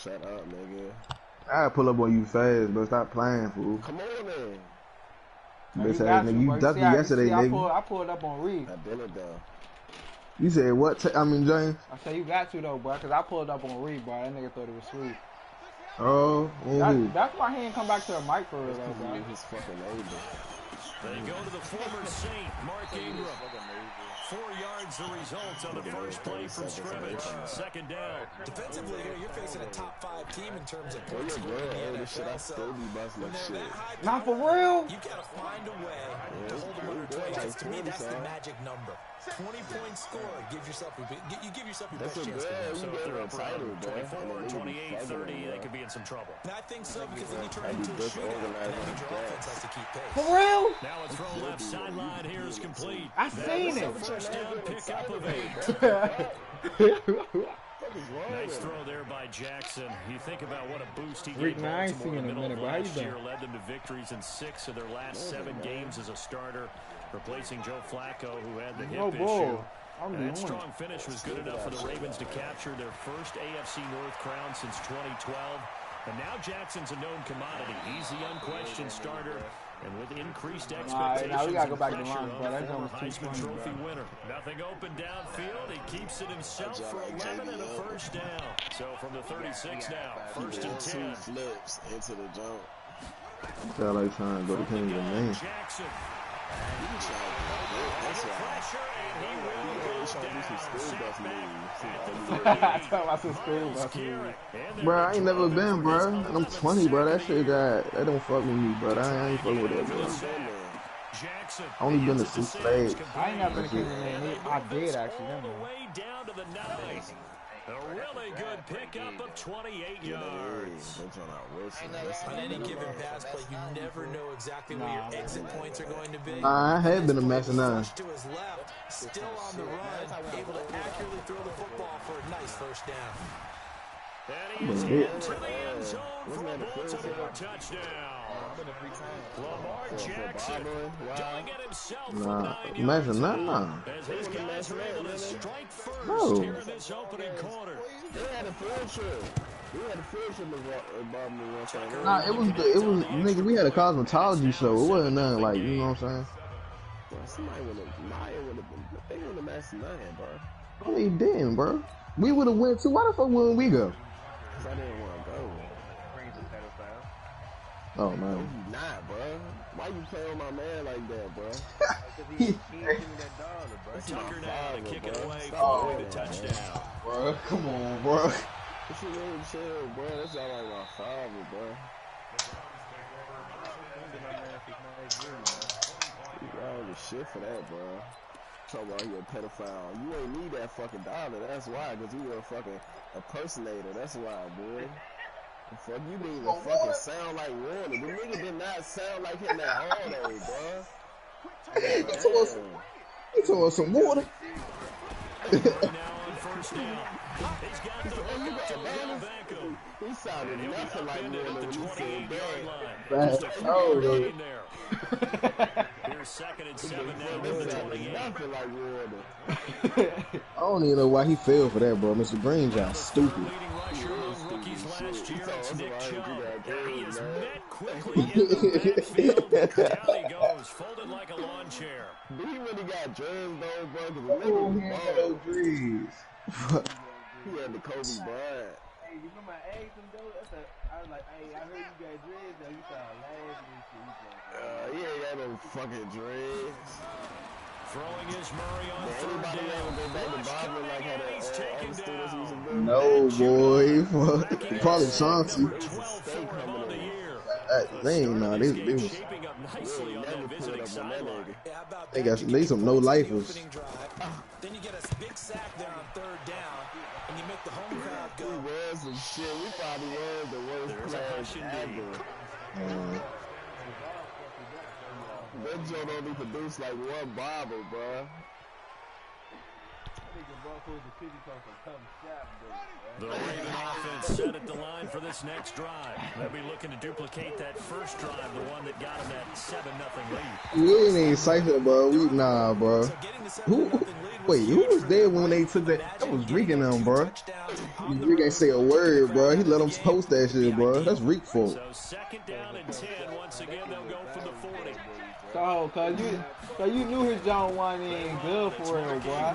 Shut up, nigga. I pull up on you fast, but stop playing, fool. Come on, then. Bitch ass nigga, you ducked me yesterday, nigga. I pulled up on Reed. I did it, though. You said what? I mean, James? I said you got to, though, bro, because I pulled up on Reed, bro. That nigga thought it was sweet. Oh, that's why he didn't come back to the mic for real, though, bro. His fucking neighbor. They go to the former Saint, Mark Ingram. 4 yards the result on the first play from scrimmage. Second down. Defensively here, you're facing a top 5 team in terms of points. This shit, I still be busting that shit. Not for real. You gotta find a way to hold them under 20. Because to me, that's the magic number. 20-point score. Give yourself your best chance. So if they're up around 24, 28, 30, they could be in some trouble. And I think so, because then you turn into a shootout. And that means your offense has to keep pace. For real? Now a throw left sideline here is complete. I seen it. First down pickup of 8. Nice throw there by Jackson. You think about what a boost he gave Baltimore in the middle of last year. Led them to victories in 6 of their last 7 games as a starter, replacing Joe Flacco, who had the hip issue. And that strong finish was good enough for the Ravens to capture their first AFC North crown since 2012. And now Jackson's a known commodity. He's the unquestioned starter. And with increased expectations now we gotta go back and to pressure line, on the former Heisman Trophy winner. Nothing open downfield. He keeps it himself for 11 and a first down. So from the 36 now, first and 10. Flips into the jump. Felt like trying to go to Kingdom, man. Jackson. Bro, I ain't never been, bro. And I'm 20, bro. That shit that don't fuck with me, bro. I ain't fucking with that, bro. I only been to 6 days. I ain't never been to Kingdom. I did actually. A really good pickup of 28 yards. On any given pass play, you never know exactly where your exit points are going to be. I had been a mess of none. To his left, still on the run, able to accurately throw the football for a nice first down. And he is into the end zone for a Baltimore touchdown. Lamar Jackson doing it himself from 9 yards. Imagine that. As his guys were able to strike first here in this opening quarter. They had a field trip. Nah, it was nigga, we had a cosmetology show. It wasn't nothing like, you know what I'm saying? Bro, somebody would have been, they would have matched nothing, bro. No, they didn't, bro. We would have went too. Why the fuck wouldn't we go? Cause I didn't want to go. Oh, man. No, you not, bro. Why you play on my man like that, bro? Tucker now to kick it away Oh, for the touchdown. Bro, come on, bro. This is really chill, bro. That's all like my father, bro. You got all the shit for that, bro. Talk about you a pedophile. You ain't need that fucking dollar. That's why, because you were a fucking impersonator. That's why, boy. The fuck you need to fucking sound like Warner. The nigga did not sound like him at all, though, bro. He told us some water. Now on first down. He's got the hook up to Vaco. He sounded nothing like Warner when he said that. Here's second and 7 now from the 28. Nothing like Warner. I don't even know why he fell for that, bro. Mr. Green just stupid. Leading rusher among rookies last year, it's Nick Chubb. He is met quickly in the backfield. Down he goes, folded like a lawn chair. He really got dreads, though, bro, because the Oh, nigga he had was those dreads. He had the Kobe Bryant. Hey, you remember I asked him though? I was like, hey, I heard you got dreads though. You started laughing and shit. He ain't got no fucking dreads. Throwing his Murray on third Anybody ever go back to down. Bobby like how the other students used to do? No, boy. Probably Chauncey. They ain't know. They was. Shaping up nicely on that visiting sideline. They some no-lifers. Then you get a big sack there on third down, and you make the home crowd go. We was some shit. We probably was the worst class ever. That joint only produced like one Bible, bro. The Raven offense set at the line for this next drive. They'll be looking to duplicate that first drive, the one that got them that 7-0 lead. We ain't even cypher, bro. Nah, bro. Wait, who was there when they took that? That was Reek and them, bro. Reek ain't say a word, bro. He let them post that shit, bro. That's Reek fault. So 2nd down and 10. Once again, they'll go from the 40. So, cause you knew his John wasn't even good for real, bro.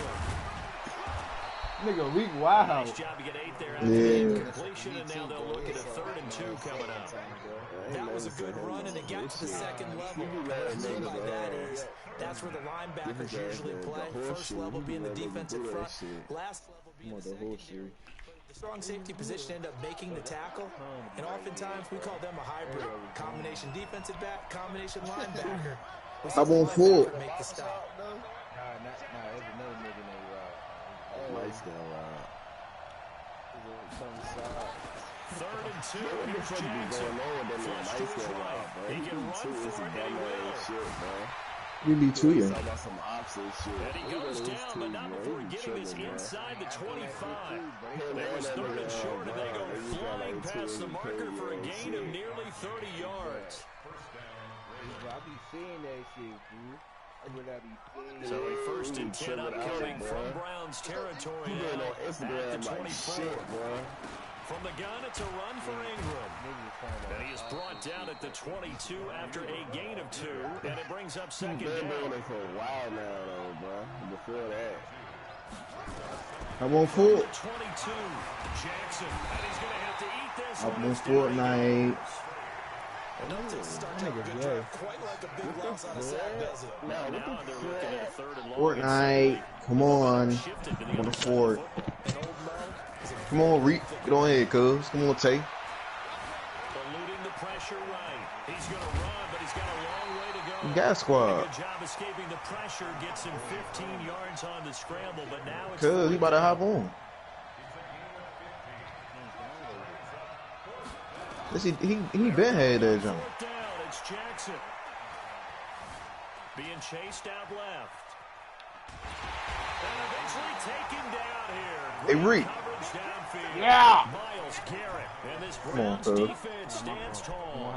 Nigga, Reek wild. Nice job to get 8 there after Yeah. completion, and now they'll look at a 3rd and 2 coming up. That was a good run, and it got to the 2nd level. What I mean by that is that's where the linebackers usually play. First level being the defensive front, last level being the secondary. The strong safety position end up making the tackle, and oftentimes we call them a hybrid. Combination defensive back, combination linebacker. I won't fool. Make the stop. Lights go out. 3rd and 2. What the Here's fuck be Jackson. going on with them Flush lights to his go right. out, bro? He can run Two is for some it, and he dumb will. ass shit, bro. We be tweeting. Talk about some ops and shit. And he goes Look at down, those but two, not bro. before He getting this tripping, bro. inside the 25. Him There was and that 3rd and nigga, short, and they go bro, he got flying like past the 2 marker for a crazy gain shit. of nearly 30 yards. I be seeing that shit, dude. I really be seeing So a 1st and 10 tripping out, upcoming bro. from Browns territory He been now on at the Instagram like 24. shit, bro. From the gun, it's a run for Ingram. And he is brought down at the 22 after a gain of 2, and it brings up 2nd He's been doing down. it for a while now, though, bro. Before that. I won't From fool. the 22, Jackson, and he's going to have to eat this I one. won't It's down Fortnite. And doesn't start to have a good drive quite like a big loss on a sack, does it? Now they're looking at a 3rd and long. Fortnite. Come on. Shifted to the On other the side of Ford. the football. Come on, Reek. Get on ahead, cuz. Come on, Tay. Eluding the pressure right. He's going to run, but he's got a long way to go. Gas squad. Good job escaping the pressure. Gets him 15 yards on the scramble, but now it's Cuz he about to hop on. He been had that jump. 4th down. It's Jackson. Being chased out left. And eventually taken down here. Hey, Great Reek. coverage downfield. Yeah. Miles Garrett. And this on, Browns cuz. defense stands tall.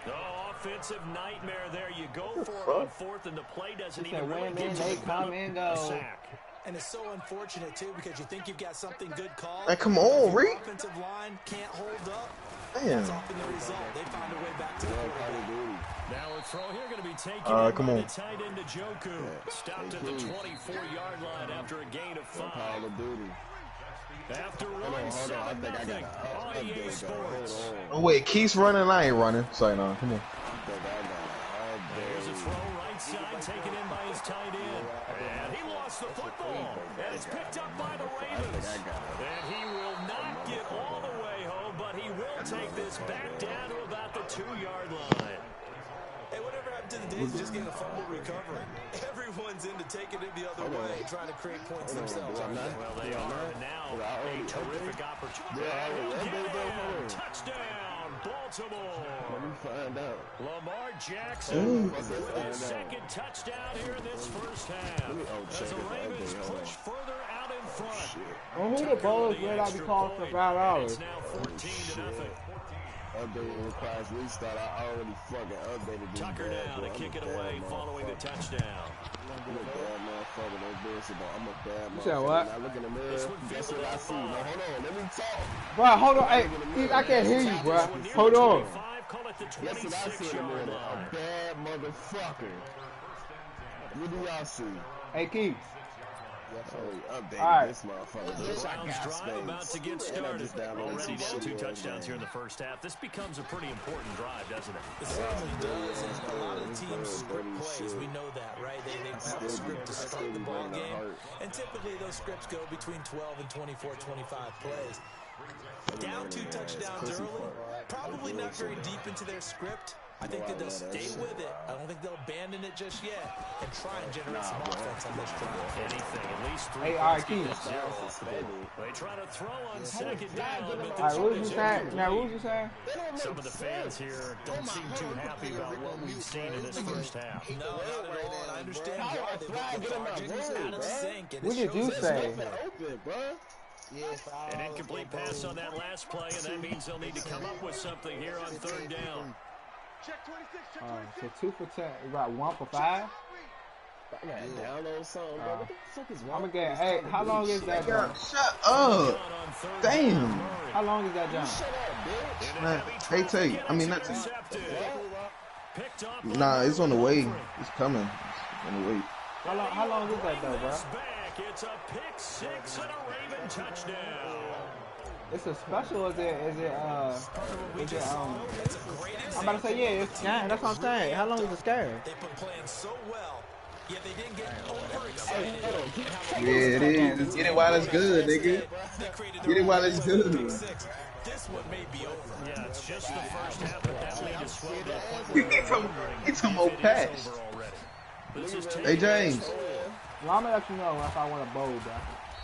Oh, offensive nightmare there. You go for it on 4th, and the play doesn't He even said, really when get they you come and a go. sack. And it's so unfortunate, too, because you think you've got something good called. Hey, come on, If your Reek. offensive line can't hold up. Damn. That's often the result. They find a way back to the quarterback. Now a throw here going to be taken in come by on. the tight end Njoku. Stopped at the 24-yard line after a gain of 5. Call of Duty. After Hold running on, I 7-0 think I got on an EA update, Sports. though. Hold Oh, wait. Keith's running. I ain't running. Sorry, no. Come on. on. I think I got There's a an throw update. right side taken in by his tight end. And he lost the football. And it's picked up by the Ravens. And he will not get all the way home, but he will take this back down to about the 2-yard line. Hey, whatever happened to the days of just getting a fumble recovery? Everyone's into taking it the other way, trying to create points themselves. Aren't they? Well, they are now a terrific opportunity. Touchdown, Baltimore. Let me find out. Lamar Jackson with his 2nd touchdown here in this first half. As the Ravens push further out in front. Well, who the bowlers would I be calling for $5? It's now 14-0. Update requires restart. I already fucking updated this. Tucker bad, down bro. to kick it I'm a bad away following the motherfucker. touchdown. I'm a bad motherfucker. Don't do this, but I'm a bad You motherfucker. said what? Now look in the mirror. That's what I see. No, hold on. Let me talk. Bro, hold on. Hey, Keith, I can't hear you, bro. Hold on. Call it the That's what I see in the 26-yard mirror. line. A bad motherfucker. What do y'all see? Hey, Keith. Updated All right. this motherfucker. The Bitch, I Browns got drive about space. to get And I started. just downloaded Already some down 2 shit touchdowns here in the the first half. This becomes a pretty important drive, doesn't it? It certainly does, and a lot of the teams script plays. We know that, right? They have a script to start the ball game, and typically those scripts go between 12 and 24, 25 plays. Down 2 touchdowns early, probably not very deep into their script, I think that they'll stay with it. I don't think they'll abandon it just yet and try and generate some offense on this drive. Anything, at least 3 Hey, all right, Keith. They try to throw on second down, but All right, what was you saying? Now, what was you saying? some of the fans here don't seem too happy about what we've seen in this first half. No, not at all. And I understand why. They've been lethargic, out of sync. And What did you say? An incomplete pass on that last play, and that means they'll need to come up with something here on third down. So 2 for 10. You got 1 for 5? I gotta download something, bro. What the fuck is wrong? I'm gonna get. Hey, how long is that jump? Shut up. Damn. How long is that jump? Shut up, bitch. Man, hey, Tate. I mean, not Tate. Nah, it's on the way. It's coming. It's on the way. How long is that though, bro? It's a pick 6 and a Raven touchdown. It's a special, I'm about to say, yeah, it's scam. That's what I'm saying. How long is the scam? They've been playing so well, yet they didn't get overexcited. Yeah, it is. Get it while it's good, nigga. Get it while it's good. This one may be over. Yeah, it's just the first half, but that lead is swelled to the point where It's some more pass. Hey, James. Well, I'm gonna let you know if I want to bowl, bro.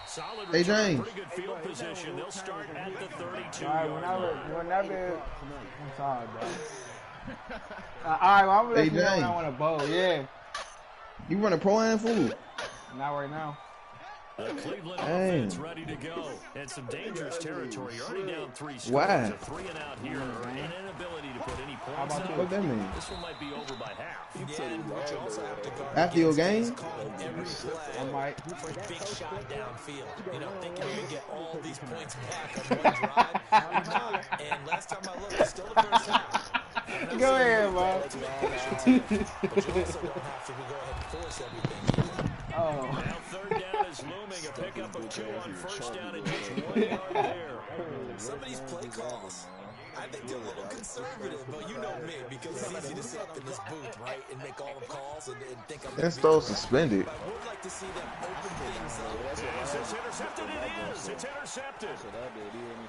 Solid Hey, James. pretty good field position. They'll start at the 32. All right, whenever. I'm sorry, bro. All right, well, I'm gonna let you know when I want to bowl. Yeah. You running pro-am food? Not right now. The Cleveland offense ready to go. And some dangerous territory. You're already down 3 scores. Why? 3 and out here. An inability to put any points How about up. What that mean? This one might be over by half. Yeah, and what you also have to guard After your game? every play I might. for a big shot downfield. You know, thinking you can get all these points back on one drive. And last time I looked, it's still the first half. Go ahead, bro. But you also don't have to go ahead and force everything. Oh. Now third down is looming. A pickup of 2 on first down and just 1 yard there. Some of these play calls, I think they're a little conservative, but you know me, because it's easy to sit up in this booth, right, and make all the calls and think I'm That's still suspended. I would like to see them open things up. Is this intercepted? It is. It's intercepted.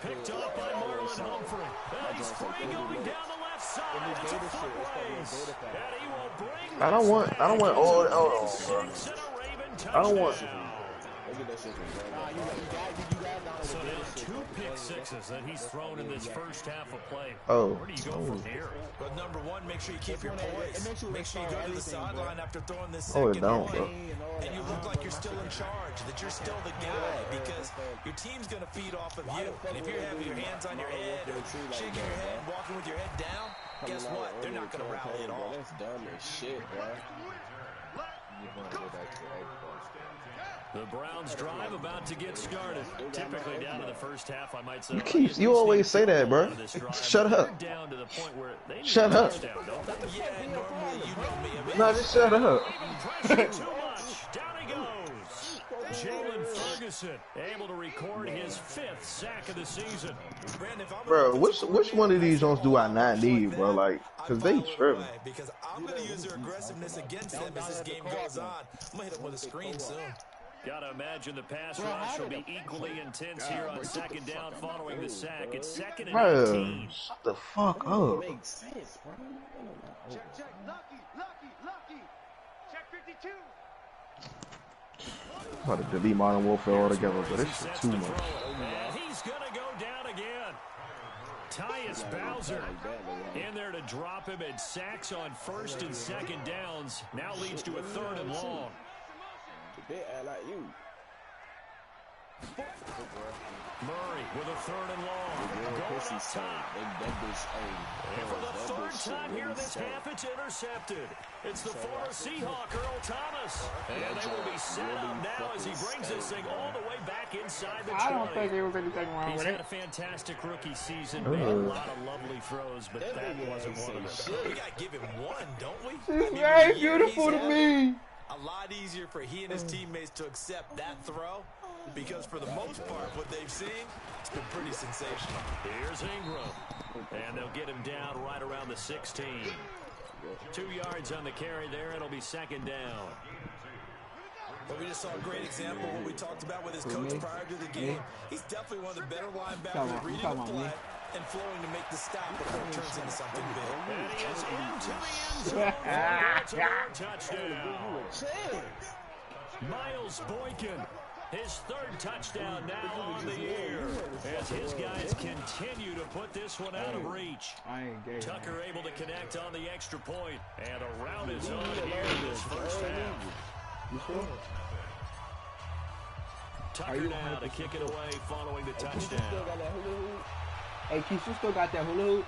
Picked off by Marlon Humphrey. And he's free going down the left side. It's a foot race. And he will bring I don't want all. Oh, 6 bro. and a Raven touchdown. I don't want. So now 2 pick sixes that he's thrown in this first half of play. Oh. Where do you go from here? But number one, make sure you keep your poise. Make sure you go to the sideline after throwing this Oh, it second don't, one. bro. And you look like you're still in charge, that you're still the guy, because your team's going to feed off of you. And if you're having your hands on your head or shaking your head, walking with your head down, guess what? They're not going to rally at all. That's dumb as shit, bro. The Browns drive about to get started. Typically down to the first half, I might say. You always say that, bro. Shut up. Down to the point where they need Shut a up. touchdown, don't they? Yeah, and normally you know me. I mean, No, just shut up. Pressure too much. Down he goes. Jalen Ferguson able to record his 5th sack of the season. Brandon, if I'm Bro, which one of these joints do I not need, bro? Like, cause they tripping. because I'm going to use their aggressiveness against them as this game goes on. I'm going to hit them with a screen soon. Gotta imagine the pass rush will be equally intense here on second down following the sack. It's 2nd and Bro, 18. shut the fuck up. Makes sense, bro. Check, lucky, check 52. I'm about to delete Modern Warfare altogether, but this shit too much. And he's gonna go down again. Tyus Bowser in there to drop him, and sacks on 1st and 2nd downs. Now leads to a 3rd and long. They act like you. Murray with a 3rd and long. Going up top. And for the 3rd time here in this half, it's intercepted. It's the former Seahawk, Earl Thomas. And they will be set up now as he brings this thing all the way back inside the 20. I don't think there was anything wrong He's with had it. a fantastic rookie season, made a lot of lovely throws, but that wasn't one of them. We got to give him one, don't we? It's very beautiful to me. A lot easier for he and his teammates to accept that throw, because for the most part, what they've seen, it's been pretty sensational. Here's Ingram, and they'll get him down right around the 16. 2 yards on the carry there. It'll be 2nd down. But we just saw a great example of what we talked about with his coach prior to the game. He's definitely one of the better linebackers at reading the play and flowing to make the stop before it turns into something big. And he is into the end zone for a touchdown. Miles Boykin, his third touchdown now on the year, as his guys continue to put this one out of reach. Tucker able to connect on the extra point, and a round is on here in this first half. Tucker now to kick it away following the touchdown. Hey, Keith, you still got that hula hoop?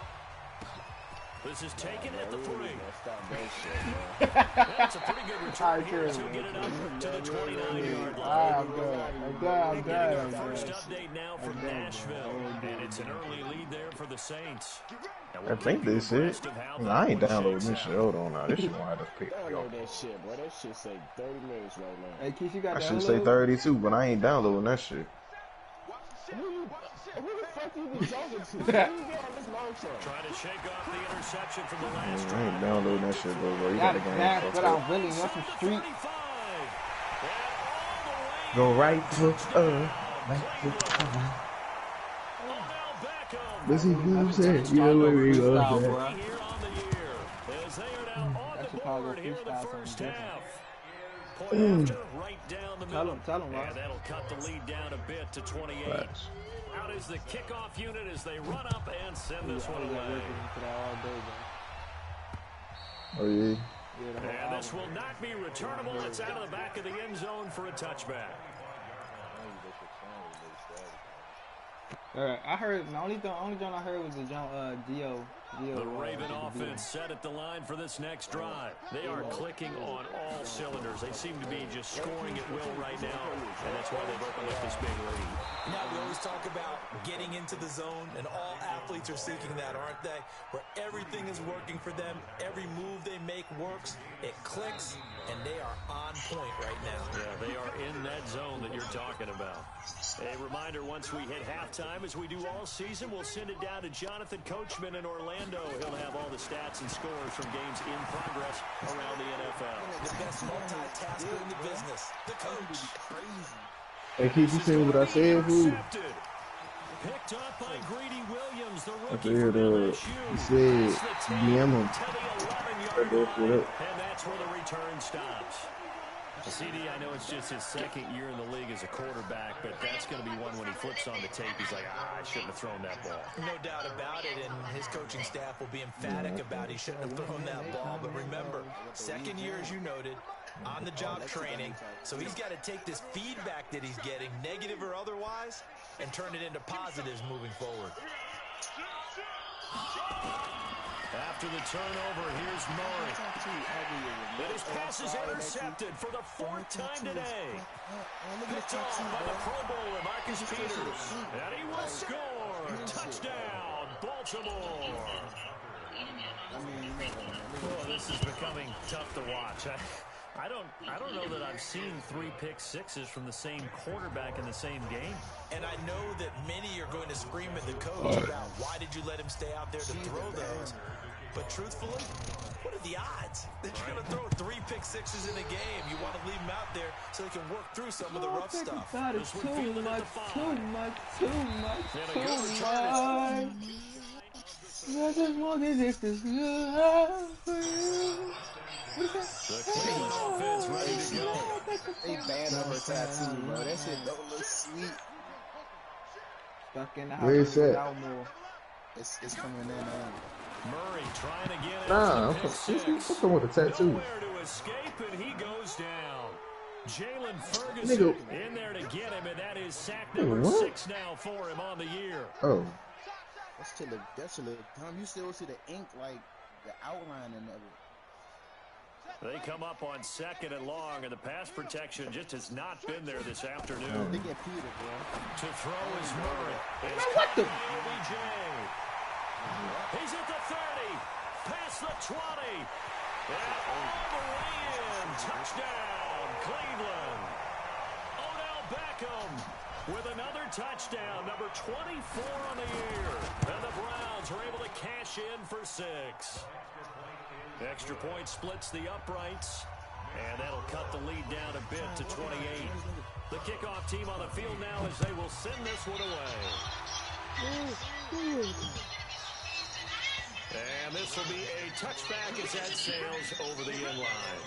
This is taken at the 3. That's a pretty good return here to get it up to the 29-yard line. I'm good. First update now from Nashville, and it's an early lead there for the Saints. I think this is it. I ain't downloading this shit. Hold on now. This shit gonna have to pick me up. That shit, bro. That shit say 30 minutes right now. Hey, Keith, you got I that should hula say hoop? 32, but I ain't downloading that shit. Who the fuck you been talking to? Who you got on this long term? Trying to shake off the interception from the last I ain't downloading that shit, bro. You Got gotta a go snap, on but I'm really up the street. Go right to right to Let's see who said, you know where we go. That's Chicago freestyle. Right down the middle. Tell him, and that'll cut the lead down a bit to 28. Out is the kickoff unit as they run up and send this one away. Oh, yeah. And this will not be returnable. It's out of the back of the end zone for a touchback. I heard the only John I heard was the John Dio. The Raven offense set at the line for this next drive. They are clicking on all cylinders. They seem to be just scoring at will right now, and that's why they've opened up this big lead. Now, we always talk about getting into the zone, and all athletes are seeking that, aren't they? Where everything is working for them, every move they make works, it clicks, and they are on point right now. Yeah, they are in that zone that you're talking about. A reminder, once we hit halftime, as we do all season, we'll send it down to Jonathan Coachman in Orlando. He'll have all the stats and scores from games in progress around the NFL. The best multitasker in the business, the coach. Hey, Keith, you seen what I said, fool? Picked up by Greedy Williams, the I rookie said, from LSU. he said, DM him. And that's where the return stops. CD, I know it's just his second year in the league as a quarterback, but that's going to be one when he flips on the tape. He's like, I shouldn't have thrown that ball. No doubt about it, and his coaching staff will be emphatic about he shouldn't have thrown that ball. But remember, second year, as you noted, on-the-job training, so he's got to take this feedback that he's getting, negative or otherwise, and turn it into positives moving forward. After the turnover, here's Murray. And his pass is intercepted for the 4th time today. Picked off by the Pro Bowler, Marcus Peters. And he will score. Touchdown, Baltimore. Oh, this is becoming tough to watch. I don't know that I've seen 3 pick sixes from the same quarterback in the same game. And I know that many are going to scream at the coach about why did you let him stay out there to throw those. But truthfully, what are the odds that you're going to throw 3 pick sixes in a game? You want to leave them out there so they can work through some of the rough stuff. That is too much. Just as long as it's as good for you. The Cleveland offense ready to go. They banned her tattoo, bro. That shit don't look sweet. Stuck in the Where is that? It's coming in now. Murray trying to get it. Nah, I'm fucking with a tattoo. Nowhere to escape, and he goes down. Jalen Ferguson in there to get him, and that is sack number 6 now for him on the year. Oh. That's to the Tom, you still see the ink, like the outlining of it. They come up on 2nd and long, and the pass protection just has not been there this afternoon. They get Peter, bro. To throw is Murray. What the? OBJ. He's at the 30. Past the 20. And all the way in. Touchdown, Cleveland. Odell Beckham with another touchdown, number 24 on the year. And the Browns are able to cash in for 6. Extra point splits the uprights, and that'll cut the lead down a bit to 28. The kickoff team on the field now as they will send this one away. This will be a touchback as that sails over the end line.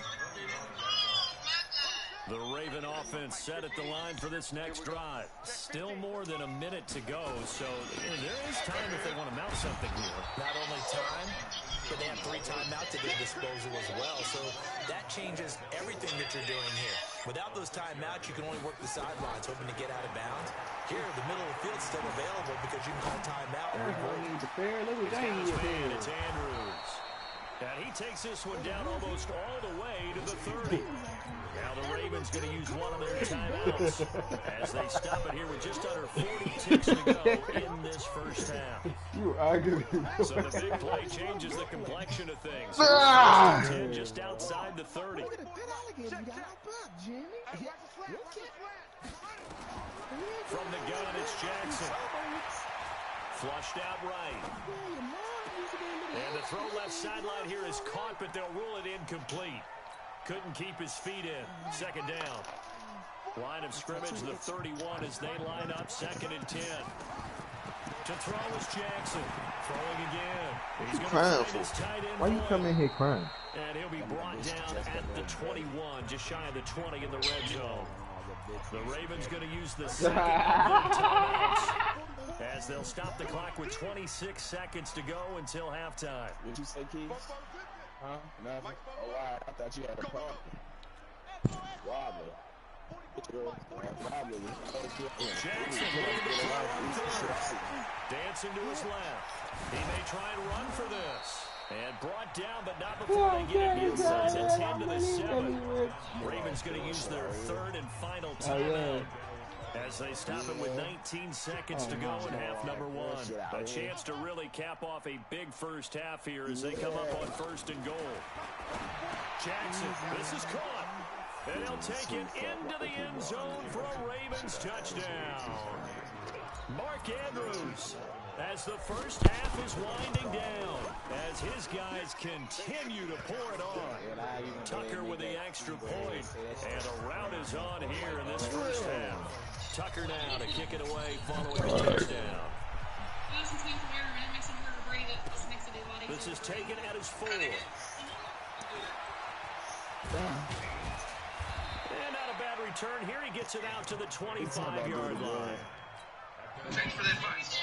The Raven offense set at the line for this next drive. Still more than a minute to go, so there is time if they want to mount something here. Not only time, but they have 3 timeouts at their disposal as well, so that changes everything that you're doing here. Without those timeouts, you can only work the sidelines, hoping to get out of bounds. Here, the middle of the field's still available because you can call timeout. Look at that. It's Andrews. And he takes this one down almost all the way to the 30. Now the Ravens going to use one of their timeouts as they stop it here with just under 40 ticks to go in this first half. You ugly. So the big play changes the complexion of things. Just outside the 30. From the gun, it's Jackson. Flushed out right. And the throw left sideline here is caught, but they'll rule it incomplete. Couldn't keep his feet in. Second down. Line of scrimmage, the 31 as they line up, 2nd and 10. To throw is Jackson. Throwing again. He's going to find his tight end. Why you come in here crying? And he'll be brought down at the 21, just shy of the 20 in the red zone. The Ravens going to use the second of their timeouts as they'll stop the clock with 26 seconds to go until halftime. What'd you say, Keith? Huh? Nothing? Oh, wow. I thought you had a pump. Wobbler. Jackson dancing to his left. He may try and run for this. And brought down, but not before they get it inside the 10 to the 7. Ravens going to use their 3rd and final timeout as they stop it with 19 seconds to go in half number 1. A chance to really cap off a big first half here as they come up on 1st and goal. Jackson, this is caught. And he'll take it into the end zone for a Ravens touchdown. Mark Andrews, as the first half is winding down, as his guys continue to pour it on. Tucker with the extra point, and a rout is on here in this first half. Tucker now to kick it away following the touchdown. This is taken at his 4. And not a bad return here. He gets it out to the 25-yard line. Thanks for the advice.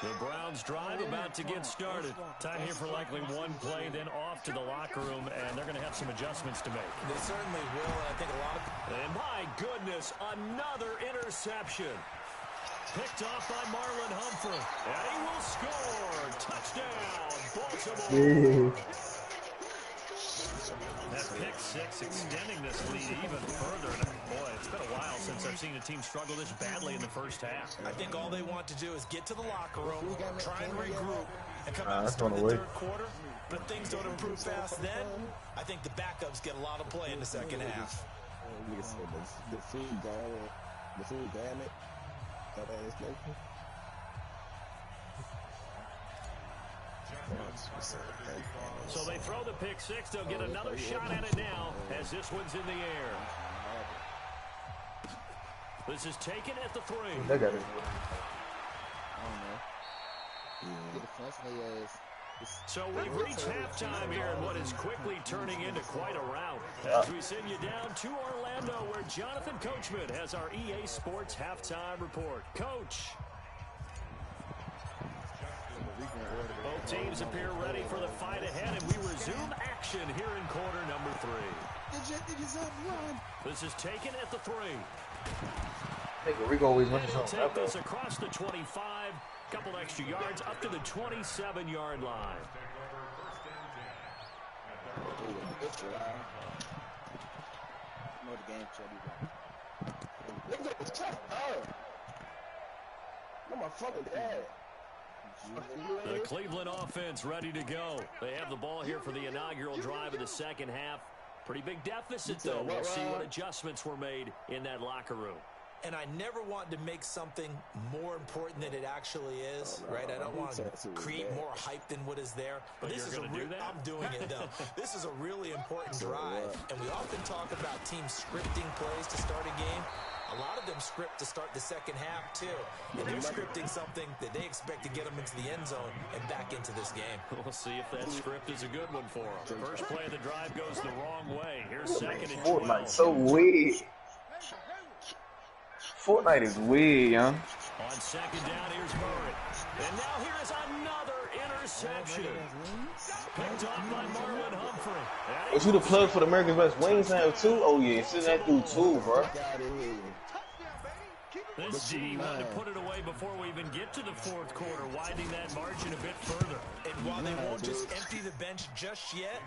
The Browns drive about to get started. Time here for likely one play, then off to the locker room, and they're going to have some adjustments to make. They certainly will, and I think a lot of... And my goodness, another interception. Picked off by Marlon Humphrey. And he will score. Touchdown, Baltimore. That pick 6 extending this lead even further. Boy, it's been a while since I've seen a team struggle this badly in the first half. I think all they want to do is get to the locker room, try and regroup, and come out and start the 3rd quarter. But if things don't improve fast then, I think the backups get a lot of play in the second half. The food damage. So they throw the pick 6. They'll get another shot at it now as this one's in the air. This is taken at the 3. They got it. So we've reached halftime here in what is quickly turning into quite a rout. As we send you down to Orlando, where Jonathan Coachman has our EA Sports halftime report. Coach. Both teams appear ready for the fight ahead, and we resume action here in quarter number 3. This is taken at the 3. Rico always wins. He'll take this across the 25, couple extra yards up to the 27-yard line. The Cleveland offense ready to go. They have the ball here for the inaugural drive of the second half. Pretty big deficit, though. We'll see what adjustments were made in that locker room. And I never want to make something more important than it actually is, right? I don't want to create more hype than what is there. But this is I'm doing it, though. This is a really important drive. And we often talk about teams scripting plays to start a game. A lot of them script to start the second half, too. And they're scripting something that they expect to get them into the end zone and back into this game. We'll see if that script is a good one for them. First play of the drive goes the wrong way. Here's second and 12. Fortnite so weird. Fortnite is weird, young. On second down, here's Murray. And now here's another interception. Picked off by Marlon Humphrey. Was you the plug for the America's Best Wings now, too? Oh, yeah. Send that through, too, bro. This D wanted to put it away before we even get to the fourth quarter, widening that margin a bit further. And while they won't just empty the bench just yet,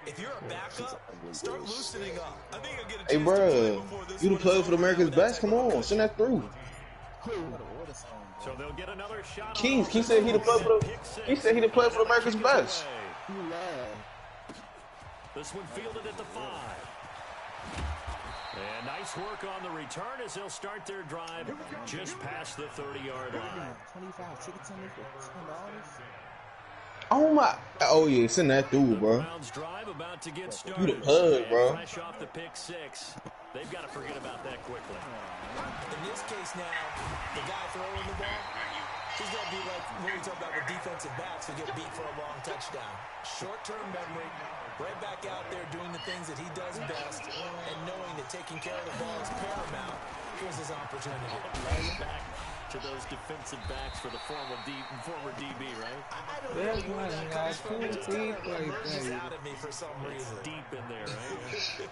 if you're a backup, start loosening up. I think I'll get a chance Hey, bro, to play you the plug for the America's Best? Come on, send that through. So they'll get another shot. Keith said he the plug for the. He said he the plug for the America's Best. This one fielded at the 5. And nice work on the return as they'll start their drive just past the 30-yard line. 25 tickets on this $10. Oh my! Oh yeah, send that through, bro. Drive about to get started. You the plug, bro. Fresh off the pick 6. They've got to forget about that quickly. In this case now, the guy throwing the ball, he's going to be like when we talk about the defensive backs who get beat for a long touchdown. Short-term memory, right back out there doing the things that he does best, and knowing that taking care of the ball is paramount. Here's his opportunity. Right back to those defensive backs for the former DB, right? I don't know where that comes from. It just kind of emerges out of me for some reason. Deep in there, right?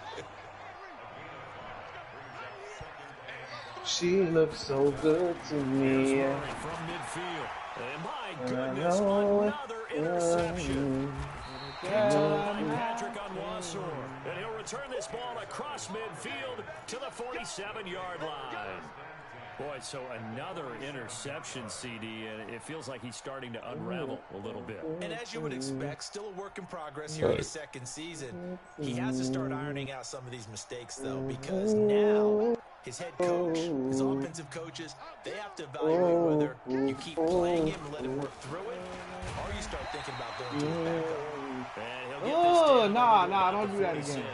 She looks so good to me. From midfield. And my goodness, another interception. Patrick on Wassor. And he'll return this ball across midfield to the 47-yard line. Boy, so another interception, CD, and it feels like he's starting to unravel a little bit. And as you would expect, still a work in progress here in his second season. He has to start ironing out some of these mistakes, though, because now his head coach, his offensive coaches, they have to evaluate whether you keep playing him and let him work through it, or you start thinking about going to his backup. Oh, nah, don't do that again.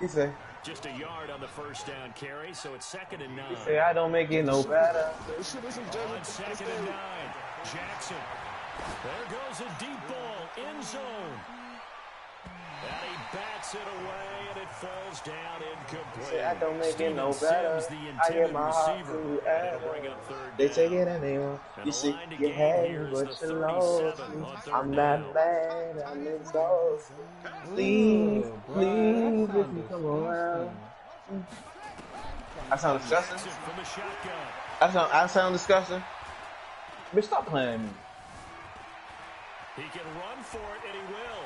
He said. Just a yard on the first down carry, so it's 2nd and 9. He said, I don't make it no better. On 2nd and 9, Jackson. There goes a deep ball, end zone. And he bats it away, and it falls down incomplete. I don't make it no better. I get my heart to air. They take it and they want. You see, you had but you lost. I'm not bad, I'm exhausted. Please, if you come around. I sound disgusting? I sound disgusting? Bitch, stop playing me. He can run for it, and he will.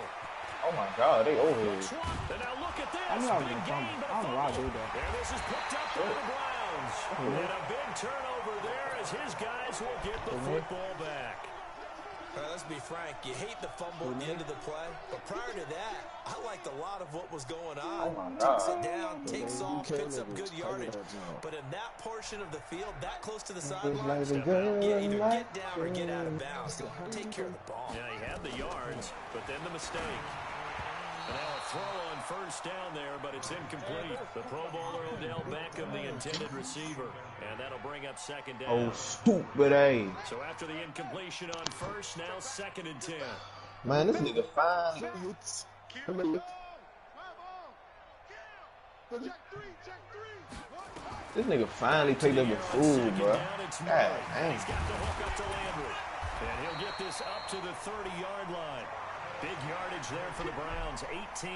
Oh my God, they over here. And now look at this. I knew I was going to fumble. I don't know why I did that. And this is picked up by the Browns. And a big turnover there as his guys will get the football back. Let's be frank, you hate the fumble at the end of the play, but prior to that, I liked a lot of what was going on. Takes it down, takes off, picks up good yardage. But in that portion of the field, that close to the sideline, yeah, either get down or get out of bounds. Take care of the ball. Yeah, he had the yards, but then the mistake. And now a throw on first down there, but it's incomplete. The Pro Bowler Odell Beckham, the intended receiver. And that'll bring up 2nd down. Oh, stupid, eh? So after the incompletion on first, now 2nd and 10. Man, this nigga fine. This nigga finally picked up a fool, bro. God dang. He's got the hook up to Landry. And he'll get this up to the 30-yard line. Big yardage there for the Browns, 18.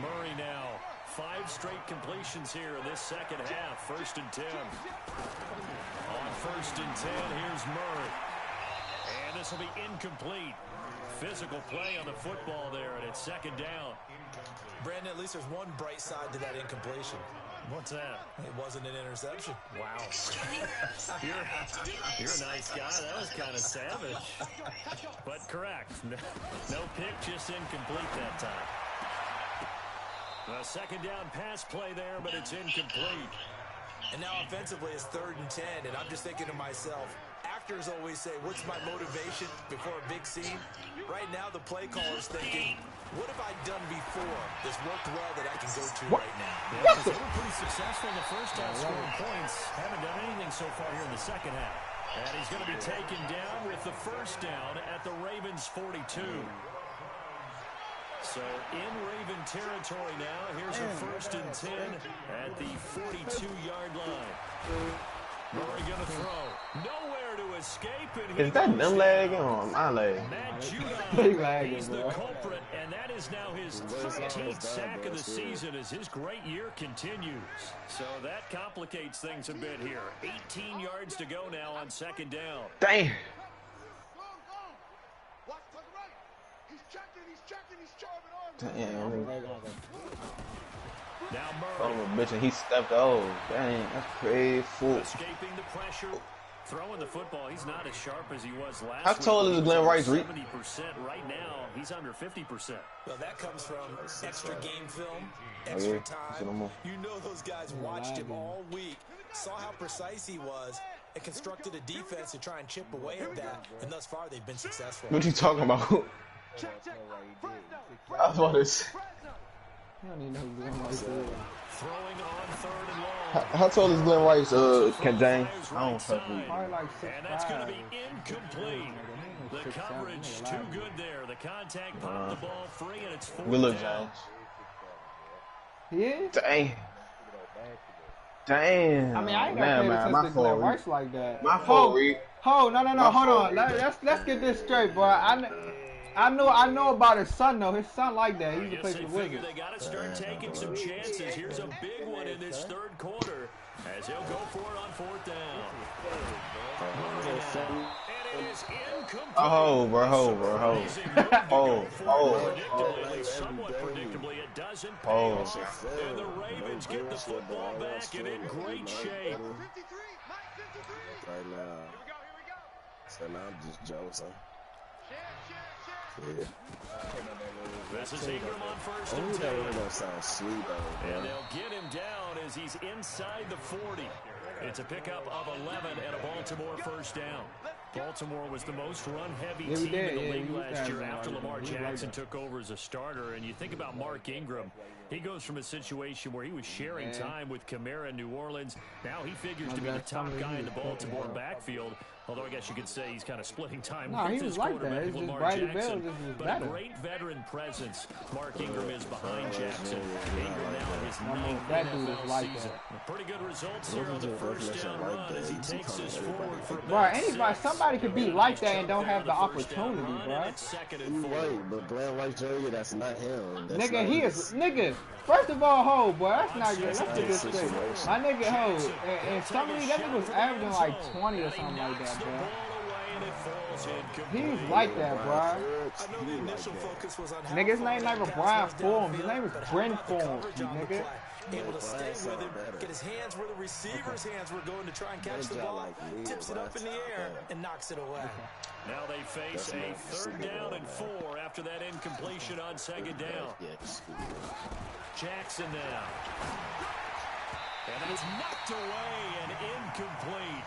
Murray now, 5 straight completions here in this second half, 1st and 10. On 1st and 10, here's Murray. And this will be incomplete. Physical play on the football there, and it's 2nd down. Brandon, at least there's one bright side to that incompletion. What's that? It wasn't an interception. Wow. You're a nice guy. That was kind of savage. But correct. No pick, just incomplete that time. A 2nd down pass play there, but it's incomplete. And now offensively it's 3rd and 10, and I'm just thinking to myself, actors always say, what's my motivation before a big scene? Right now the play caller's thinking, what have I done before that's worked well that I can go to right now? Yeah, they were pretty successful in the first half scoring points. Haven't done anything so far here in the second half. And he's going to be taken down with the first down at the Ravens 42. So in Raven territory now, here's a 1st and 10 at the 42-yard line. Murray going to throw. Nowhere to escape. And is that them leg or my leg? Matt Judon, he's the culprit, and that is now his 13th sack of the season as his great year continues. So that complicates things a bit here. 18 yards to go now on 2nd down. Damn. Damn. Now Oh, Murray. bitch, and he stepped over. Dang, that's crazy. Escaping the pressure. Throwing the football, he's not as sharp as he was last How week. tall is Glenn Rice? 70%. Right now, he's under 50%. Well, that comes from extra game film, extra time. You know those guys watched him all week, saw how precise he was, and constructed a defense to try and chip away at that. And thus far, they've been successful. What you talking about? I was about to say. You don't even know who Glenn Rice is. Throwing on 3rd and long. How tall is Glenn Rice, James? I don't fuck with you. Probably like 6'5". And that's going to be incomplete. The coverage too good there. The contact popped the ball free, and it's 4th Good look, down. James. He is? Damn. Damn. I mean, I ain't got to pay attention to Glenn Rice like that. My fault, Reed. No, hold on. Let's get this straight, boy. I know about his son though. His son like that. He used to play for the Wizards. They got to start taking some chances. Here's a big one in this 3rd quarter as he'll go for it on 4th down. And it is incomplete. Oh, bro. Somewhat predictably, it doesn't pay off. And the Ravens get the football back and in great shape. Right now. So now I'm just Joseph. Yeah. This is Ingram on 1st and 10. That sounds sweet, though. And they'll get him down as he's inside the 40. It's a pickup of 11 and a Baltimore 1st down. Baltimore was the most run-heavy team in the league last year after Lamar Jackson took over as a starter. And you think about Mark Ingram, he goes from a situation where he was sharing time with Kamara in New Orleans. Now he figures to be the top guy in the Baltimore backfield. Although I guess you could say he's kind of splitting time with his quarterback, Lamar Jackson. But a great veteran presence. Mark Ingram is behind Jackson. Ingram now his 9th NFL season. Pretty good results here on the 1st down run as he takes us forward for Bro, somebody could be like that and don't have the opportunity, bro. You're right, but Glenn Rice Jr., that's not him. Nigga, first of all, boy, that's not good. Let's get this straight. My nigga, and some league, that nigga was averaging like 20 or something like that, bro. He's like that, bro. I know the initial focus was on nigga, his name like Brian Form. His name is Brent Form, nigga. Able to stay with him, get his hands where the receiver's hands were going to try and catch the ball, tips it up in the air, and knocks it away. Now they face a 3rd down and 4 after that incompletion on 2nd down. Jackson now. And it's knocked away and incomplete.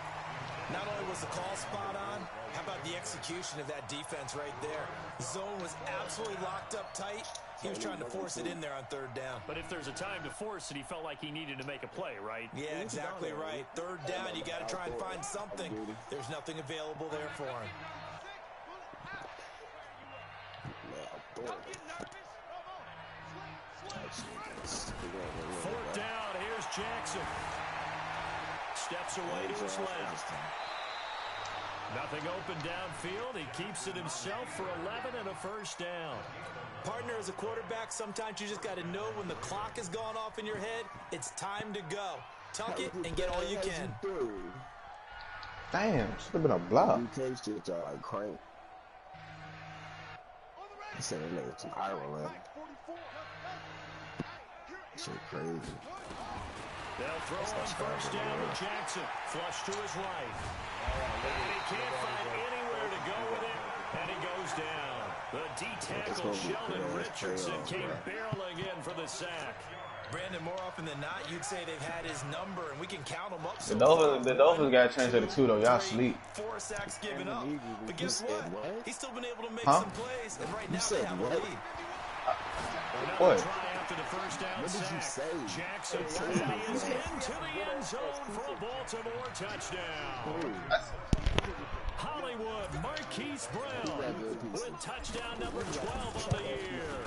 Not only was the call spot on, how about the execution of that defense right there? Zone was absolutely locked up tight. He was trying to force it in there on 3rd down. But if there's a time to force it, he felt like he needed to make a play, right? Yeah, exactly right. 3rd down, you got to try and find something. There's nothing available there for him. 4th down, here's Jackson. Steps away to his left. Nothing open downfield. He keeps it himself for 11 and a 1st down. Partner, as a quarterback, sometimes you just got to know when the clock has gone off in your head, it's time to go. Tuck it and get all you can. Damn, should have been a block. You can't shit y'all like crank. I said that nigga from Ireland. Shit crazy. They'll throw on 1st down to Jackson. Flush to his right. And he can't find anywhere to go with it. And he goes down. The D-tackle Sheldon Richardson came barreling in for the sack. Brandon, more often than not, you'd say they've had his number, and we can count them up. The Dolphins got to change that too, though. Y'all sleep. 4 sacks given up. But guess what? He's still been able to make some plays, and right now they have a lead. What? What did you say? Jackson is into the end zone for a Baltimore touchdown. Hollywood Marquise Brown with touchdown number 12 on the year.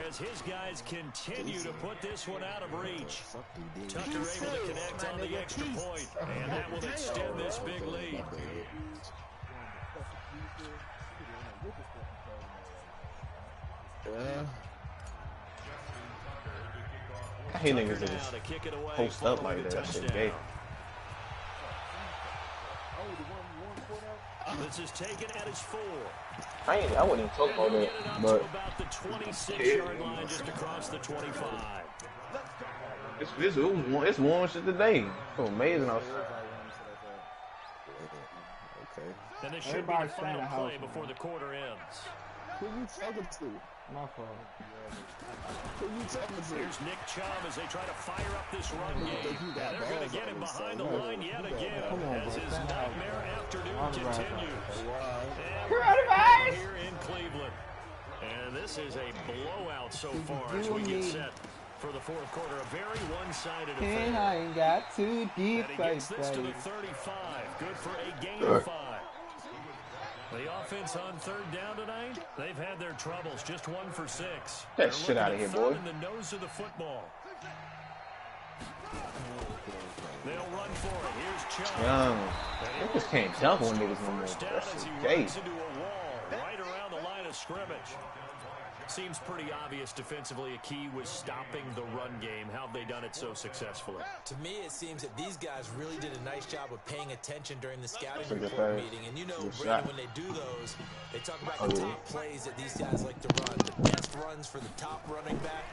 As his guys continue to put this one out of reach. Tucker able to connect on the extra point, and that will extend this big lead. I hate niggas that just post up like that. That shit gay. This is taken at his 4. I wouldn't even talk about that, but about the 26-yard line just across the 25. It's warm shit today. So amazing outside. Okay. And this should be the final play before the quarter ends. Who you talking to? My fault. Who you talking to? Here's Nick Chubb as they try to fire up this run game. And they're going to get him behind the line yet again as his nightmare afternoon continues. Coronavirus! Here in Cleveland. And this is a blowout so far as we get set for the fourth quarter. A very one-sided affair. And I ain't got too deep. And he gets this to the 35. Good for a gain of 5. The offense on third down tonight, they've had their troubles. Just 1 for 6. Get that shit out of here, boy. In the nose of the football. They'll run for it. Here's Chubb. Young. They just can't jump on niggas no more. That shit gay. Into a wall right around the line of scrimmage. Seems pretty obvious defensively. A key was stopping the run game. How have they done it so successfully? To me, it seems that these guys really did a nice job of paying attention during the scouting report meeting. And you know, Brandon, when they do those, they talk about the top plays that these guys like to run. The best runs for the top running back.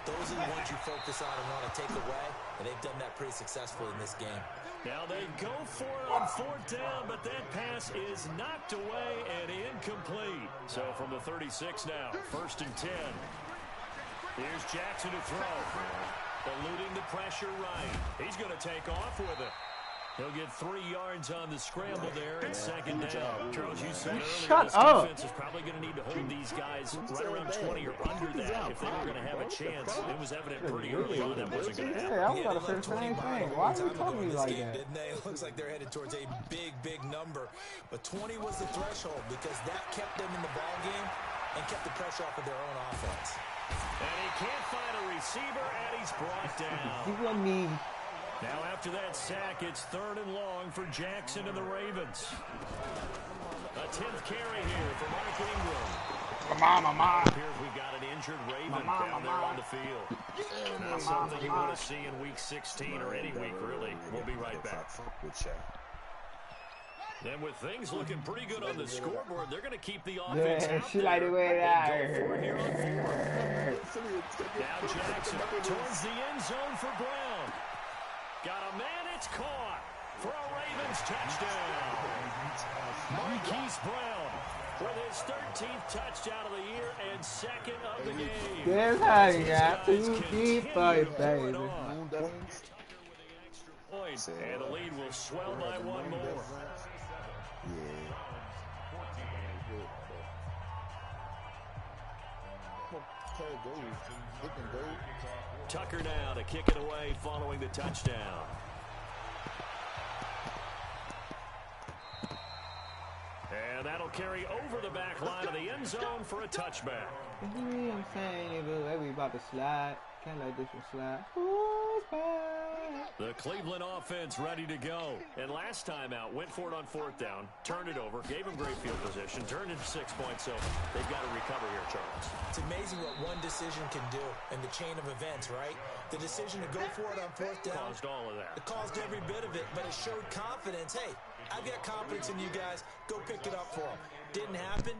Those are the ones you focus on and want to take away. And they've done that pretty successfully in this game. Now they go for it on fourth down, but that pass is knocked away and incomplete. So from the 36 now, 1st and 10. Here's Jackson to throw. Eluding the pressure right. He's going to take off with it. He'll get 3 yards on the scramble there and 2nd down. Charles, you said earlier this defense is probably going to need to hold these guys right around 20 or under that if they were going to have a chance. It was evident pretty early on that wasn't going to happen. Yeah, I was about to say the same thing. Why are you talking to me like that? Didn't they? It looks like they're headed towards a big, big number. But 20 was the threshold because that kept them in the ball game and kept the pressure off of their own offense. And he can't find a receiver, and he's brought down. You want me? Now after that sack, it's 3rd and long for Jackson and the Ravens. A 10th carry here for Mark Ingram. Mama. Appears we've got an injured Raven down there on the field. Not something you want to see in week 16 or any week, really. We'll be right back. And with things looking pretty good on the scoreboard, they're going to keep the offense out she like the way that. Now Jackson towards the end zone for Brown. Got a man, it's caught for a Ravens touchdown. Marquise Brown with his 13th touchdown of the year and 2nd of the game. Guess how you got too deep, baby. And the lead will swell by 1 more. Tucker now to kick it away following the touchdown. And that'll carry over the back line of the end zone for a touchback. I'm saying, nigga, we about to slide. Can't let this one slide. Who's back? The Cleveland offense ready to go. And last time out, went for it on 4th down, turned it over, gave them great field position, turned into 6 points, so they've got to recover here, Charles. It's amazing what one decision can do in the chain of events, right? The decision to go for it on 4th down caused all of that. It caused every bit of it, but it showed confidence. Hey, I've got confidence in you guys. Go pick it up for them. Didn't happen.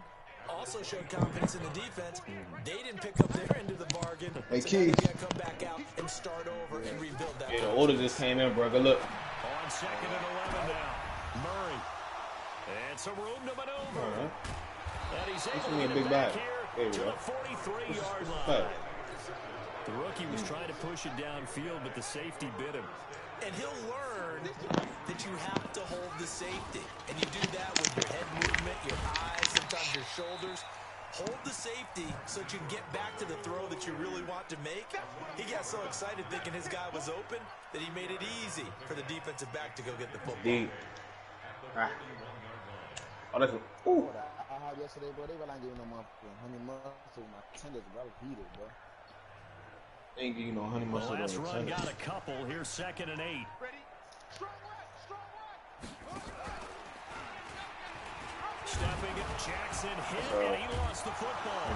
Also showed confidence in the defense. They didn't pick up their end of the bargain. Hey, so Keith. they got to come back out and start over and rebuild that. Yeah, the order just came in, bro. Good look. On 2nd and 11 now. Murray. And some room to maneuver. And he's able to get it back here to the 43-yard line. The rookie was trying to push it downfield, but the safety bit him. And he'll learn that you have to hold the safety. And you do that with your head movement, your eyes, sometimes your shoulders. hold the safety so that you can get back to the throw that you really want to make. He got so excited thinking his guy was open that he made it easy for the defensive back to go get the football. Oh, that's ooh. I had yesterday, bro. They were not giving no motherfucking honey mustard. My tenders got heated, bro. They ain't giving you no honey The mustard. last run got a couple. Here's 2nd and 8. Ready? Strong right. Stepping up, Jackson hit, and he lost the football.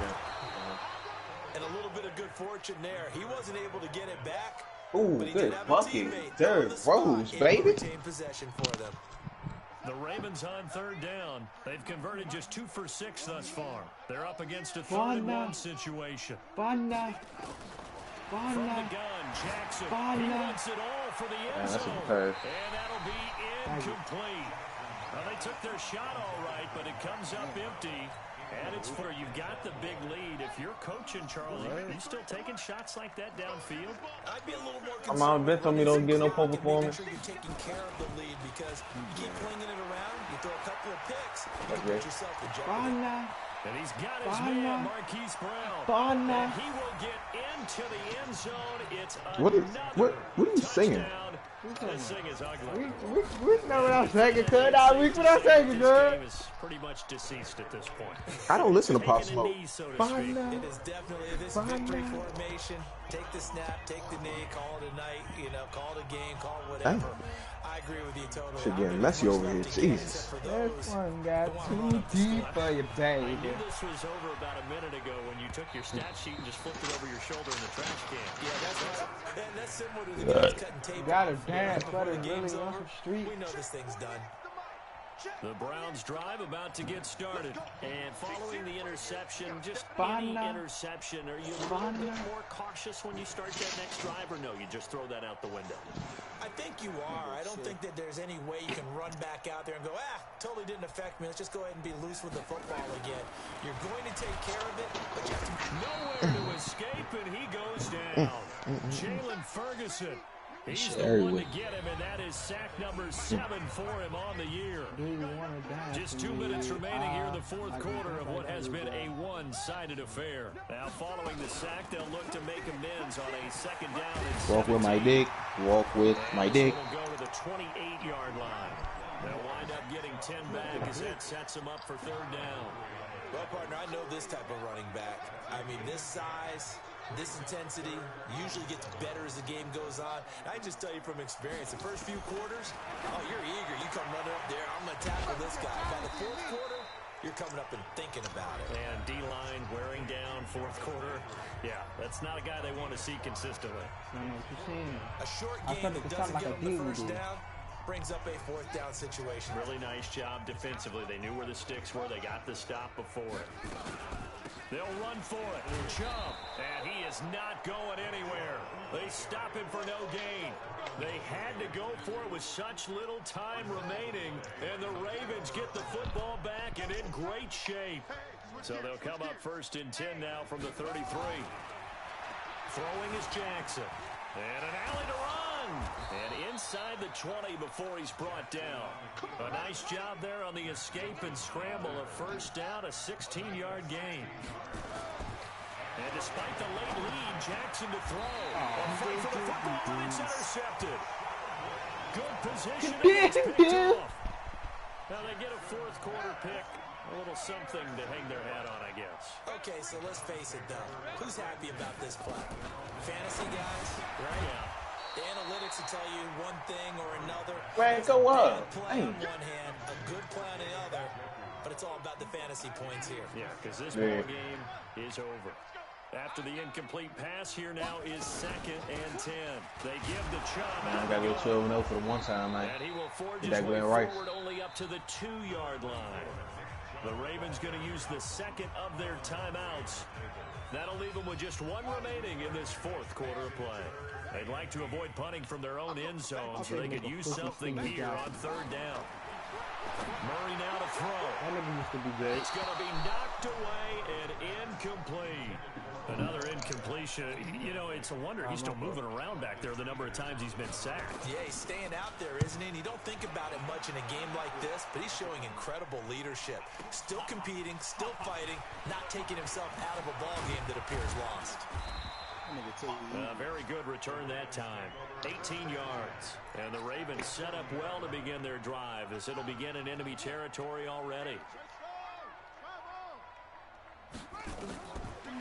And a little bit of good fortune there. He wasn't able to get it back. Ooh, good fucking third Rose, baby. Possession for them. The Ravens on 3rd down. They've converted just 2 for 6 thus far. They're up against a 3rd-and-1 situation. From the gun, Jackson. He wants it all for the end zone. And that'll be incomplete. Well, they took their shot all right, but it comes up empty. And it's for you've got the big lead. If you're coaching, Charles, are you still taking shots like that downfield? I'd be a little more concerned. My Ben told me don't get no poker for me. Make sure you're taking care of the lead because you keep flinging it around, you throw a couple of picks, you can put yourself in jeopardy. And he's got his man, Marquise Brown. And he will get into the end zone. It's another what are you singing? This thing is ugly. We know what I'm saying, cuz. What I'm saying, This game is pretty much deceased at this point. I don't listen to Pop Smoke. It is definitely this victory formation. Take the snap, take the knee, call it a night, call it a game, call it whatever. I agree with you totally. Shit getting messy over here. Jesus. This one got too deep for you, baby. I knew this was over about a minute ago when you took your stat sheet and just flipped it over your shoulder in the trash can. Yeah, that's similar to the guys cutting tape. Got a dance, but it really on the street. We know this thing's done. The Browns drive about to get started. And following the interception, just any interception, are you a little bit more cautious when you start that next drive, or no, you just throw that out the window? I think you are. I don't think that there's any way you can run back out there and go, totally didn't affect me. Let's just go ahead and be loose with the football again. You're going to take care of it, but you have to... Nowhere to escape, and he goes down. Jalen Ferguson. He's the one to get him, and that is sack number 7 for him on the year. Just 2 minutes remaining here in the 4th quarter of what has been a one-sided affair. Now, following the sack, they'll look to make amends on a 2nd down. Walk with my dick. Walk with my dick. We'll go to the 28-yard line. They'll wind up getting 10 back as that sets them up for 3rd down. Well, partner, I know this type of running back. I mean, this size... This intensity usually gets better as the game goes on. I just tell you from experience, the first few quarters, you're eager. You come running up there, I'm going to tackle this guy. By the 4th quarter, you're coming up and thinking about it. And D-line wearing down 4th quarter. Yeah, that's not a guy they want to see consistently. A short game that doesn't get them the first down brings up a 4th down situation. Really nice job defensively. They knew where the sticks were. They got the stop before it. They'll run for it. Jump. And he is not going anywhere. They stop him for no gain. They had to go for it with such little time remaining. And the Ravens get the football back and in great shape. So they'll come up 1st and 10 now from the 33. Throwing is Jackson. And an alley to run. And inside the 20 before he's brought down. A nice job there on the escape and scramble. A 1st down, a 16-yard gain. And despite the late lead, Jackson to throw. A fight for the football, and it's intercepted. Good position. Now they get a 4th quarter pick. A little something to hang their hat on, I guess. Okay, so let's face it, though. Who's happy about this play? Fantasy guys, right? Yeah. The analytics will tell you one thing or another. Man, go up. Play on one hand, a good play on the other, but it's all about the fantasy points here. Yeah, because this ball game is over. After the incomplete pass, here now is 2nd and 10. They give the chub. I got to go 12-0 for the one time, man. And he will forge his way forward only up to the 2-yard line. The Ravens going to use the 2nd of their timeouts. That'll leave them with just 1 remaining in this 4th quarter of play. They'd like to avoid punting from their own end zone so they could use something here on 3rd down. Murray now to throw. That nigga used to be good. It's going to be knocked away and incomplete. Another incompletion. You know, it's a wonder he's still moving around back there the number of times he's been sacked. Yeah, he's staying out there, isn't he? And you don't think about it much in a game like this, but he's showing incredible leadership. Still competing, still fighting, not taking himself out of a ball game that appears lost. Very good return that time. 18 yards. And the Ravens set up well to begin their drive as it'll begin in enemy territory already.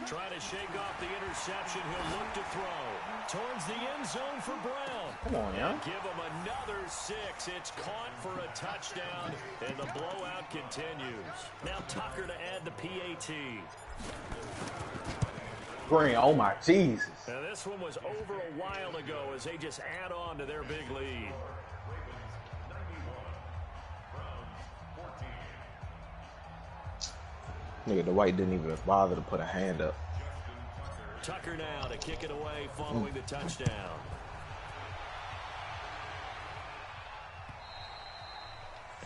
Trying to shake off the interception. He'll look to throw. Towards the end zone for Brown. Come on, yeah. Give him another 6. It's caught for a touchdown, and the blowout continues. Now Tucker to add the PAT. Green, oh my Jesus. Now this one was over a while ago as they just add on to their big lead. Nigga, the White didn't even bother to put a hand up. Tucker now to kick it away following the touchdown.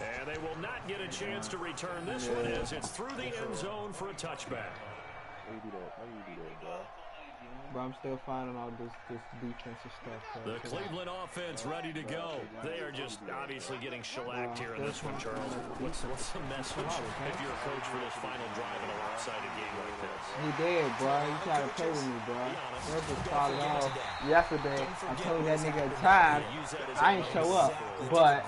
And they will not get a chance to return this one as it's through the end zone for a touchback. Why you do that, bro? But I'm still finding all this defensive stuff. The Cleveland offense ready to go. They are just obviously getting shellacked here in this one, Charles. What's the message if you're a coach for this final drive in a lopsided game like this? He did, bro. He tried to play with me, bro. That just started off yesterday. I told that nigga a time. I ain't show up, but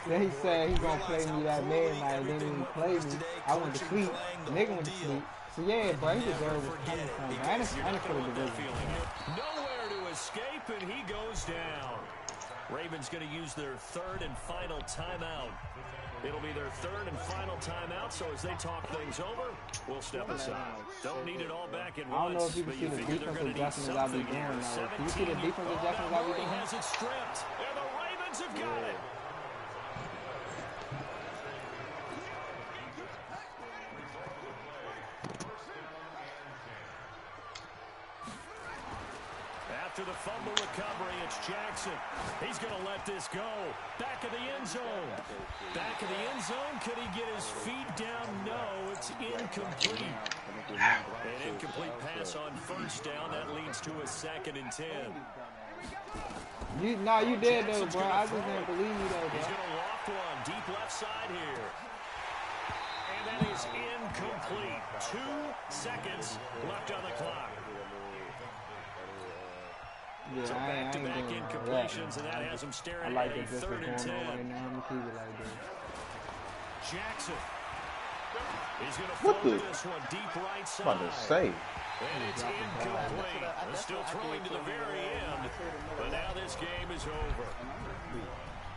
then he said he gonna play me that midnight, and then he played me. I went to sleep. The nigga went to sleep. So yeah, bro, he deserves what's coming from him. And it's for the division. Nowhere to escape, and he goes down. Ravens going to use their third and final timeout. It'll be their third and final timeout, so as they talk things over, we'll step aside. Don't need it all back at once. I don't know if you can see the defensive adjustments I'll be doing now. Can you see the defensive adjustments I'll be doing? Has it stripped, and the Ravens have got it. After the fumble recovery, it's Jackson. He's going to let this go. Back of the end zone. Back of the end zone. Could he get his feet down? No, it's incomplete. An incomplete pass on first down. That leads to a 2nd and 10. You did though, bro. I just didn't believe you though, bro. He's going to loft one deep left side here. And that is incomplete. 2 seconds left on the clock. Yeah, so back-to-back incompletions, and that has him staring at a 3rd and 10. Right now. I'm gonna keep it like this. Jackson. He's going to float this one deep right side. What to say? And it's incomplete. They're still throwing to the very end, but now this game is over.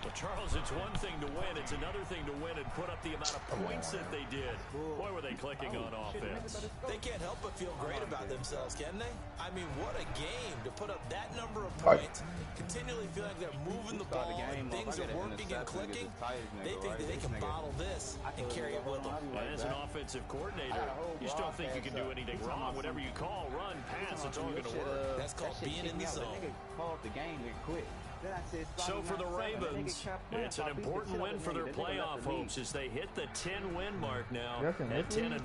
Well, Charles, it's one thing to win. It's another thing to win and put up the amount of points that they did. Boy, were they clicking on offense. They can't help but feel great about themselves, can they? I mean, what a game to put up that number of points, continually feeling like they're moving the ball, and things are working and clicking. They think that they can bottle this and carry it with them. And as an offensive coordinator, you just don't think you can do anything wrong. Whatever you call, run, pass, it's all going to work. That's called being in the zone. So for the Ravens, it's an important win for their playoff hopes as they hit the 10-win mark now at 10-5.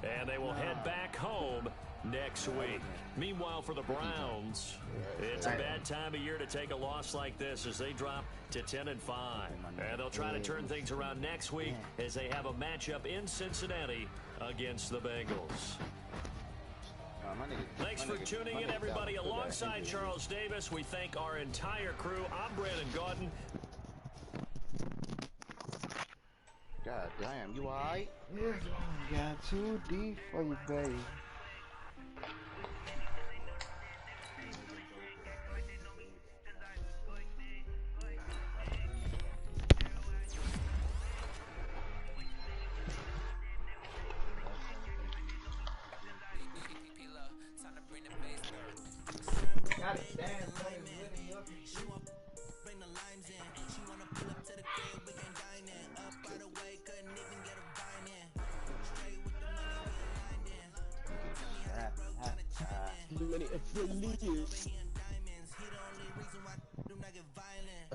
And they will head back home next week. Meanwhile, for the Browns, it's a bad time of year to take a loss like this as they drop to 10-5. And they'll try to turn things around next week as they have a matchup in Cincinnati against the Bengals. Thanks for tuning in, everybody. Alongside Charles Davis, we thank our entire crew. I'm Brandon Gaudin. God damn, you alright? Yeah, got too deep for you, baby.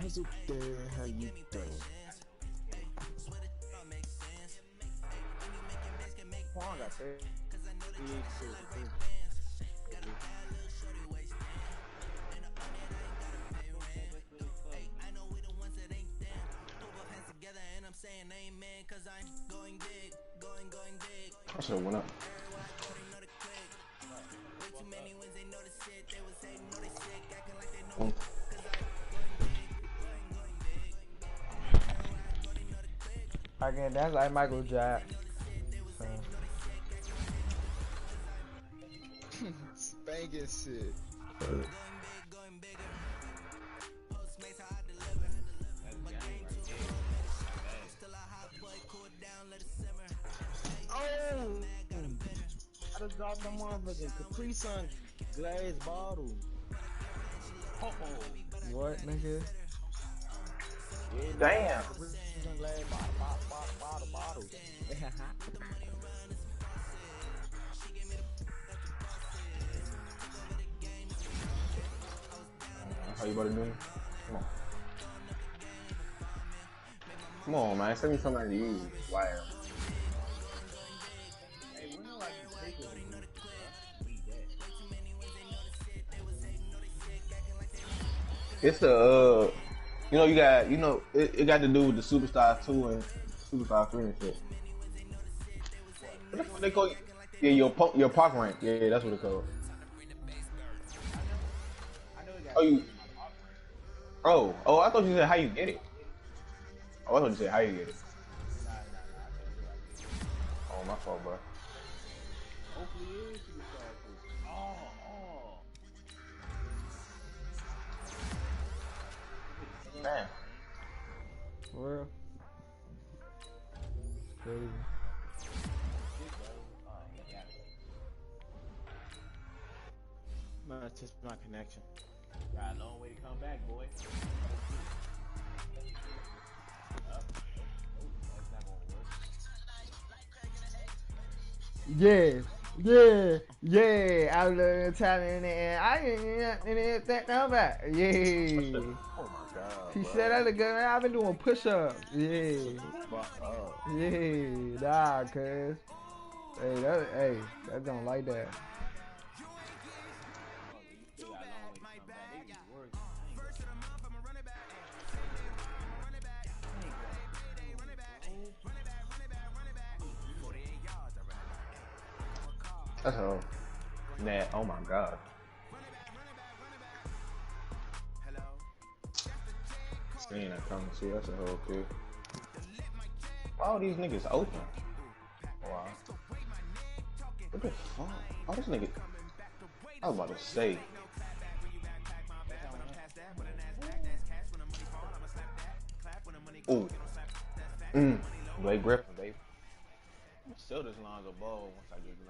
How's it there? How you doing? Quan got 38 kills. I should have went up. Again, that's like Michael Jackson. Spanking shit. Oh! I just dropped the motherfucking Capri Sun glass bottle. Oh. What, nigga? Yeah, Damn. Capri Sun glass bottle. How you about to do it? Come on. Come on, man. Send me something to use. Wire. Hey, we know I can take it. It's the you know, it got to do with the Superstar 2 and Superstar 3 and shit. What the fuck they call you? Yeah, your park rank. Yeah, that's what it's called. Oh, you. Oh, I thought you said how you get it. Oh, I thought you said how you get it. Oh, my fault, bro. Hopefully it is Superstar 2. Oh. Man. For real? Crazy. Man, it's just my connection. Got a long way to come back, boy. Yeah. I love Italian and I didn't think about. Yeah. Oh my god. He bro. said that again. I've been doing push-ups. Yeah. Fuck up. Yeah. Nah, cuz. Hey, that don't like that. That's all. Nah, oh my god. Seeing that coming, see, that's a whole kid. Why all these niggas open? Wow. What the fuck? Oh, this nigga. I was about to say. Ooh. Blake Griffin, baby. Still this Lonzo Ball once I get Blake.